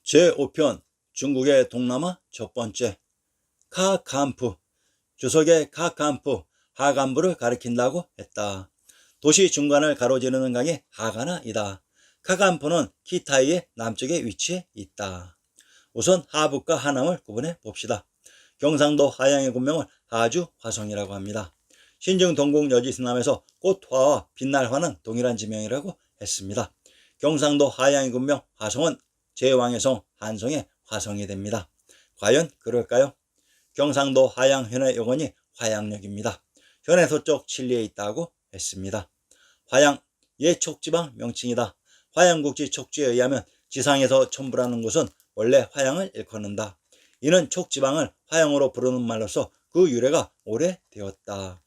제5편 중국의 동남아 첫 번째 카간프 주석의 카간프 하간부를 가리킨다고 했다. 도시 중간을 가로지르는 강이 하가나이다. 카간프는 키타이의 남쪽에 위치해 있다. 우선 하북과 하남을 구분해 봅시다. 경상도 하양의 군명을 하주 화성이라고 합니다. 신증 동국 여지스남에서 꽃화와 빛날화는 동일한 지명이라고 했습니다. 경상도 하양의 군명 화성은 제왕의 성 한성의 화성이 됩니다. 과연 그럴까요? 경상도 하양현의 영원이 화양역입니다. 현의 서쪽 칠리에 있다고 했습니다. 화양, 옛 촉지방 명칭이다. 화양국지 촉지에 의하면 지상에서 첨부라는 곳은 원래 화양을 일컫는다. 이는 촉지방을 화양으로 부르는 말로서 그 유래가 오래되었다.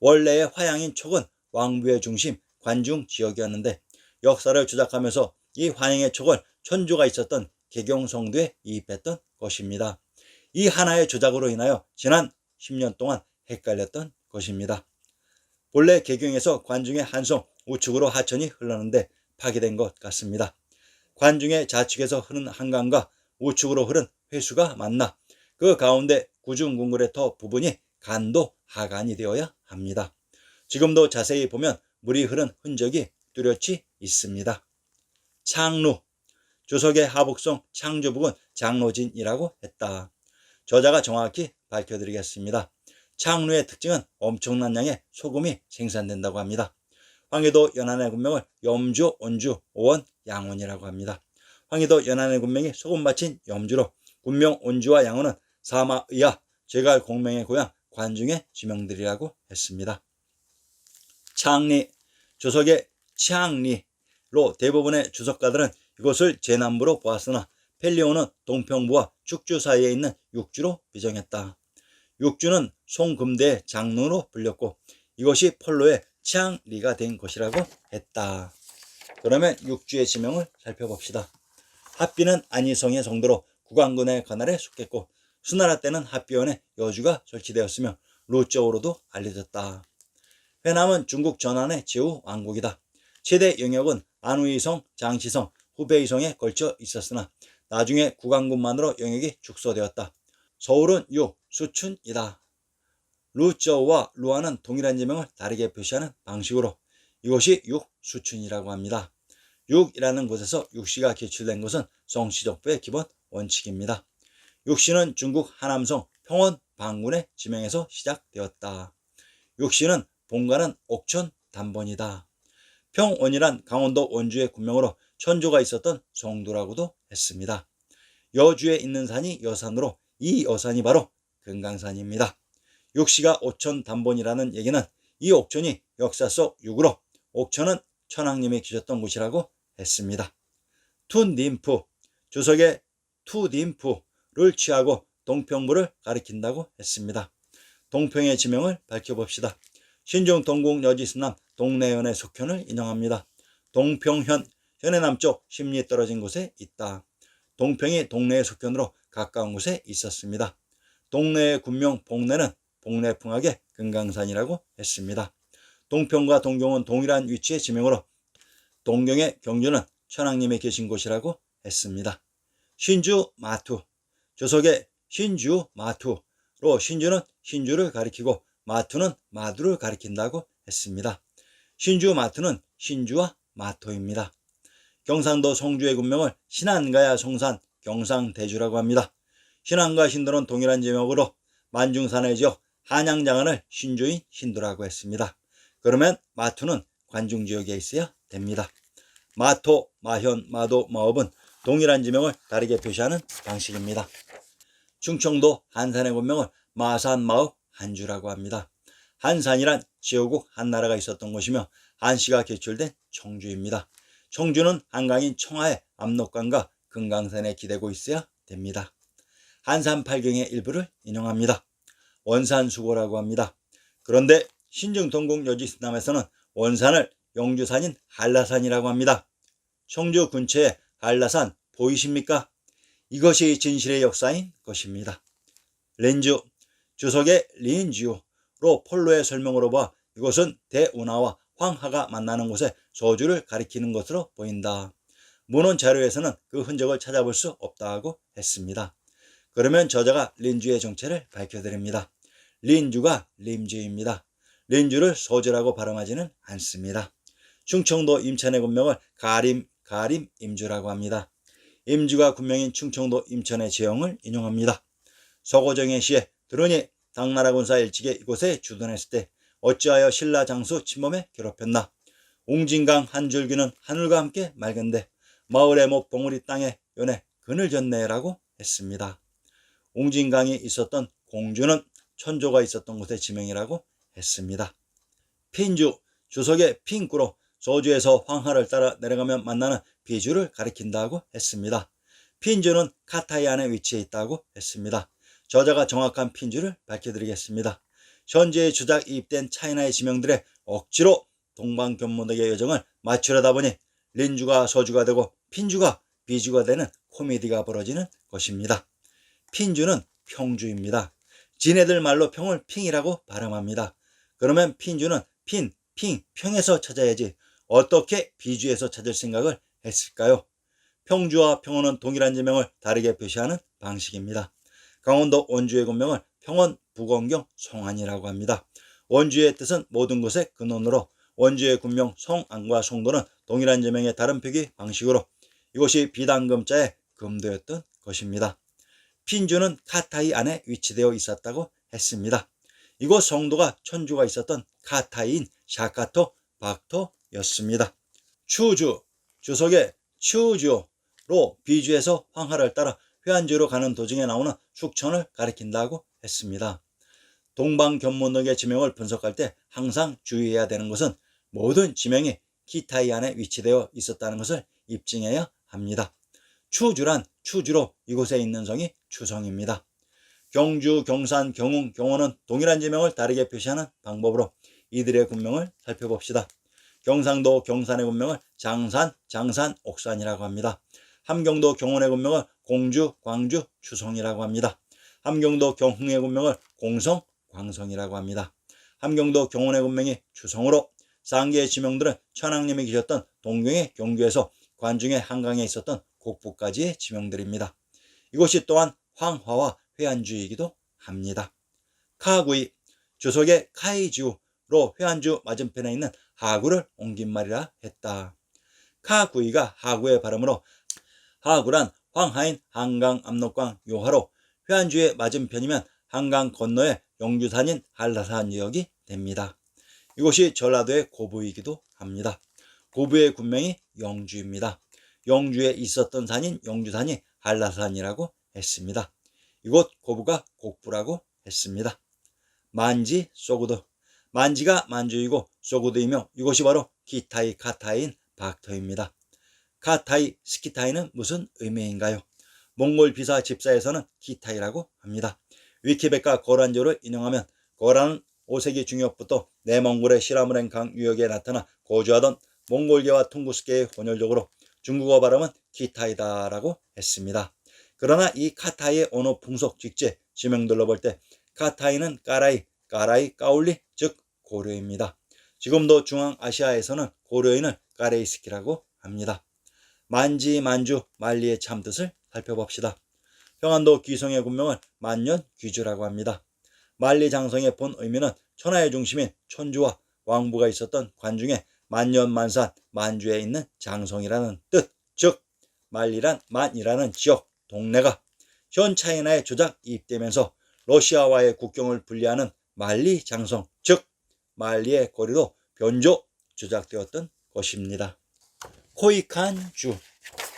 원래의 화양인 촉은 왕부의 중심 관중 지역이었는데 역사를 조작하면서 이 화양의 촉을 천주가 있었던 개경성도에 이입했던 것입니다. 이 하나의 조작으로 인하여 지난 10년 동안 헷갈렸던 것입니다. 본래 개경에서 관중의 한성 우측으로 하천이 흘렀는데 파괴된 것 같습니다. 관중의 좌측에서 흐른 한강과 우측으로 흐른 회수가 만나 그 가운데 구중궁굴의 터 부분이 간도 하간이 되어야 합니다. 지금도 자세히 보면 물이 흐른 흔적이 뚜렷이 있습니다. 창루, 주석의 하북성 창주북은 장로진이라고 했다. 저자가 정확히 밝혀드리겠습니다. 창루의 특징은 엄청난 양의 소금이 생산된다고 합니다. 황해도 연안의 군명을 염주, 온주, 오원, 양원이라고 합니다. 황해도 연안의 군명이 소금밭인 염주로 군명 온주와 양원은 사마의하, 제갈 공명의 고향 관중의 지명들이라고 했습니다. 창리, 주석의 창리로 대부분의 주석가들은 이곳을 제남부로 보았으나 펠리오는 동평부와 축주 사이에 있는 육주로 비정했다. 육주는 송금대의 장로로 불렸고 이것이 폴로의 창리가 된 것이라고 했다. 그러면 육주의 지명을 살펴봅시다. 합비는 안희성의 성도로 구강군의 관할에 속했고 수나라 때는 합비원에 여주가 설치되었으며 루저우로도 알려졌다. 회남은 중국 전한의 제후 왕국이다. 최대 영역은 안우이성, 장시성, 후베이성에 걸쳐 있었으나 나중에 구강군만으로 영역이 축소되었다. 서울은 유, 수춘이다. 루저우와 루아는 동일한 지명을 다르게 표시하는 방식으로 이것이 육, 수춘이라고 합니다. 육이라는 곳에서 육시가 기출된 것은 성씨족부의 기본 원칙입니다. 육시는 중국 하남성 평원 방군의 지명에서 시작되었다. 육시는 본가는 옥천 단번이다. 평원이란 강원도 원주의 군명으로 천조가 있었던 성도라고도 했습니다. 여주에 있는 산이 여산으로 이 여산이 바로 금강산입니다. 육시가 옥천 단번이라는 얘기는 이 옥천이 역사 속 육으로 옥천은 천황님이 계셨던 곳이라고 했습니다. 투님프, 주석의 투님프를 취하고 동평부를 가리킨다고 했습니다. 동평의 지명을 밝혀봅시다. 신중 동국 여지스남 동래현의 속현을 인용합니다. 동평현, 현의 남쪽 10리 떨어진 곳에 있다. 동평이 동래의 속현으로 가까운 곳에 있었습니다. 동래의 군명 봉래는 봉래풍악의 금강산이라고 했습니다. 동평과 동경은 동일한 위치의 지명으로 동경의 경주는 천황님이 계신 곳이라고 했습니다. 신주 마투, 조석의 신주 마투로 신주는 신주를 가리키고 마투는 마두를 가리킨다고 했습니다. 신주 마투는 신주와 마토입니다. 경상도 송주의 군명을 신안가야 송산 경상대주라고 합니다. 신안과 신도는 동일한 지명으로 만중산의 지역 한양장안을 신주인 신도라고 했습니다. 그러면 마투는 관중지역에 있어야 됩니다. 마토, 마현, 마도, 마업은 동일한 지명을 다르게 표시하는 방식입니다. 충청도 한산의 군명을 마산, 마읍, 한주라고 합니다. 한산이란 지역국 한나라가 있었던 곳이며 한씨가 개출된 청주입니다. 청주는 한강인 청하의 압록강과 금강산에 기대고 있어야 됩니다. 한산 팔경의 일부를 인용합니다. 원산수고라고 합니다. 그런데 신증 동국 여지스남에서는 원산을 영주산인 한라산이라고 합니다. 청주 근처의 한라산 보이십니까? 이것이 진실의 역사인 것입니다. 렌주, 주석의 린주로 폴로의 설명으로 봐 이곳은 대운하와 황하가 만나는 곳에 소주를 가리키는 것으로 보인다. 문헌 자료에서는 그 흔적을 찾아볼 수 없다고 했습니다. 그러면 저자가 린주의 정체를 밝혀드립니다. 린주가 림주입니다. 린주를 소주라고 발음하지는 않습니다. 충청도 임천의 군명을 임주라고 합니다. 임주가 군명인 충청도 임천의 지형을 인용합니다. 서고정의 시에 들으니 당나라 군사 일찍이 이곳에 주둔했을 때 어찌하여 신라 장수 침범에 괴롭혔나. 웅진강 한 줄기는 하늘과 함께 맑은데 마을의 못 봉우리 땅에 연해 그늘졌네 라고 했습니다. 웅진강이 있었던 공주는 천조가 있었던 곳의 지명이라고 했습니다. 핀주, 주석의 핀구로 소주에서 황하를 따라 내려가면 만나는 비주를 가리킨다고 했습니다. 핀주는 카타이 안에 위치해 있다고 했습니다. 저자가 정확한 핀주를 밝혀드리겠습니다. 현재의 주작 이입된 차이나의 지명들의 억지로 동방견문덕의 여정을 맞추려다 보니 린주가 소주가 되고 핀주가 비주가 되는 코미디가 벌어지는 것입니다. 핀주는 평주입니다. 지네들 말로 평을 핑이라고 발음합니다. 그러면 핀주는 핑, 평에서 찾아야지 어떻게 비주에서 찾을 생각을 했을까요? 평주와 평원은 동일한 지명을 다르게 표시하는 방식입니다. 강원도 원주의 군명을 평원, 부건경, 송안이라고 합니다. 원주의 뜻은 모든 것의 근원으로 원주의 군명 송안과 송도는 동일한 지명의 다른 표기 방식으로 이곳이 비단금자의 금도였던 것입니다. 핀주는 카타이 안에 위치되어 있었다고 했습니다. 이곳 송도가 천주가 있었던 카타이인 샤카토, 박토였습니다. 추주, 주석의 추주로 비주에서 황하를 따라 회안주로 가는 도중에 나오는 숙천을 가리킨다고 했습니다. 동방견문덕의 지명을 분석할 때 항상 주의해야 되는 것은 모든 지명이 키타이 안에 위치되어 있었다는 것을 입증해야 합니다. 추주란 추주로 이곳에 있는 성이 추성입니다. 경주, 경산, 경웅, 경원은 동일한 지명을 다르게 표시하는 방법으로 이들의 군명을 살펴봅시다. 경상도 경산의 군명을 장산, 옥산이라고 합니다. 함경도 경원의 군명을 공주, 광주, 추성이라고 합니다. 함경도 경흥의 군명을 공성, 광성이라고 합니다. 함경도 경원의 군명이 추성으로 상계의 지명들은 천황님이 계셨던 동경의 경주에서 관중의 한강에 있었던 곡부까지의 지명들입니다. 이곳이 또한 황화와 회안주이기도 합니다. 카구이, 주석의 카이주로 회안주 맞은편에 있는 하구를 옮긴 말이라 했다. 카구이가 하구의 발음으로 하구란 황하인 한강 압록강 요하로 회안주의 맞은편이면 한강 건너에 영주산인 한라산 지역이 됩니다. 이곳이 전라도의 고부이기도 합니다. 고부의 군명이 영주입니다. 영주에 있었던 산인 영주산이 한라산이라고 했습니다. 이곳 고부가 곡부라고 했습니다. 만지, 소구도. 만지가 만주이고 소구도이며 이곳이 바로 키타이, 카타이인 박터입니다. 카타이, 스키타이는 무슨 의미인가요? 몽골 비사 집사에서는 키타이라고 합니다. 위키백과 거란조를 인용하면 거란은 5세기 중엽부터 내몽골의 시라무렌강 유역에 나타나 거주하던 몽골계와 퉁구스계의 혼혈적으로 중국어 발음은 키타이다라고 했습니다. 그러나 이 카타이의 언어 풍속 직제 지명들로 볼 때 카타이는 까라이, 까울리 즉 고려입니다. 지금도 중앙아시아에서는 고려인을 까레이스키라고 합니다. 만지, 만주, 만리의 참뜻을 살펴봅시다. 평안도 귀성의 군명을 만년 귀주라고 합니다. 만리장성의 본 의미는 천하의 중심인 천주와 왕부가 있었던 관중에 만년만산, 만주에 있는 장성이라는 뜻, 즉 만리란 만이라는 지역, 동네가 현 차이나에 조작 이입되면서 러시아와의 국경을 분리하는 만리장성, 즉 만리의 거리로 변조 조작되었던 것입니다. 코이칸주,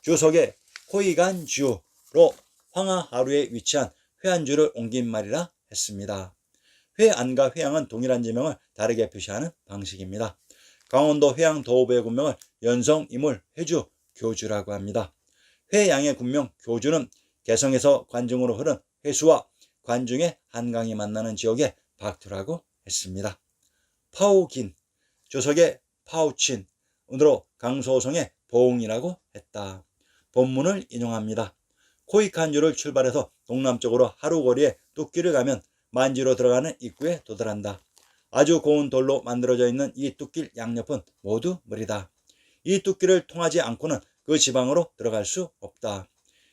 주석의 코이간주로 황하하루에 위치한 회안주를 옮긴 말이라 했습니다. 회안과 회양은 동일한 지명을 다르게 표시하는 방식입니다. 강원도 회양 도읍의 군명을 연성, 이물, 회주, 교주라고 합니다. 회양의 군명 교주는 개성에서 관중으로 흐른 회수와 관중의 한강이 만나는 지역의 박투라고 했습니다. 파우긴, 조석의 파우친으로 강소성의 보웅이라고 했다. 본문을 인용합니다. 코이칸주를 출발해서 동남쪽으로 하루 거리에 뚝길을 가면 만지로 들어가는 입구에 도달한다. 아주 고운 돌로 만들어져 있는 이 뚝길 양옆은 모두 물이다. 이 뚝길을 통하지 않고는 그 지방으로 들어갈 수 없다.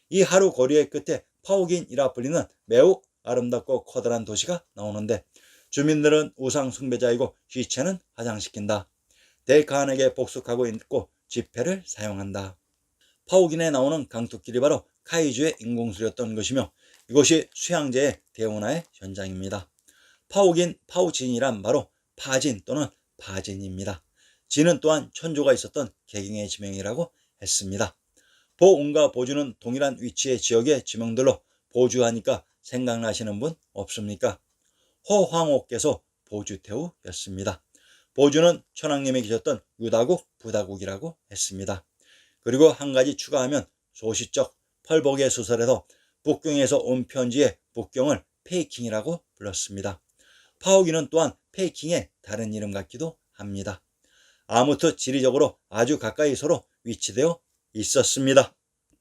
이 하루 거리의 끝에 파우긴이라 불리는 매우 아름답고 커다란 도시가 나오는데 주민들은 우상 숭배자이고 시체는 화장시킨다. 데이칸에게 복속하고 있고 지폐를 사용한다. 파우긴에 나오는 강둑길이 바로 카이주의 인공술이었던 것이며 이곳이 수양제의 대운하의 현장입니다. 파우긴, 파우진이란 바로 파진 또는 바진입니다. 진은 또한 천조가 있었던 개경의 지명이라고 했습니다. 보운과 보주는 동일한 위치의 지역의 지명들로 보주하니까 생각나시는 분 없습니까? 호황옥께서 보주태우였습니다. 보주는 천황님이 계셨던 유다국, 부다국이라고 했습니다. 그리고 한 가지 추가하면 소시적 펄복의 소설에서 북경에서 온 편지의 북경을 페이킹이라고 불렀습니다. 파우기는 또한 페이킹의 다른 이름 같기도 합니다. 아무튼 지리적으로 아주 가까이 서로 위치되어 있었습니다.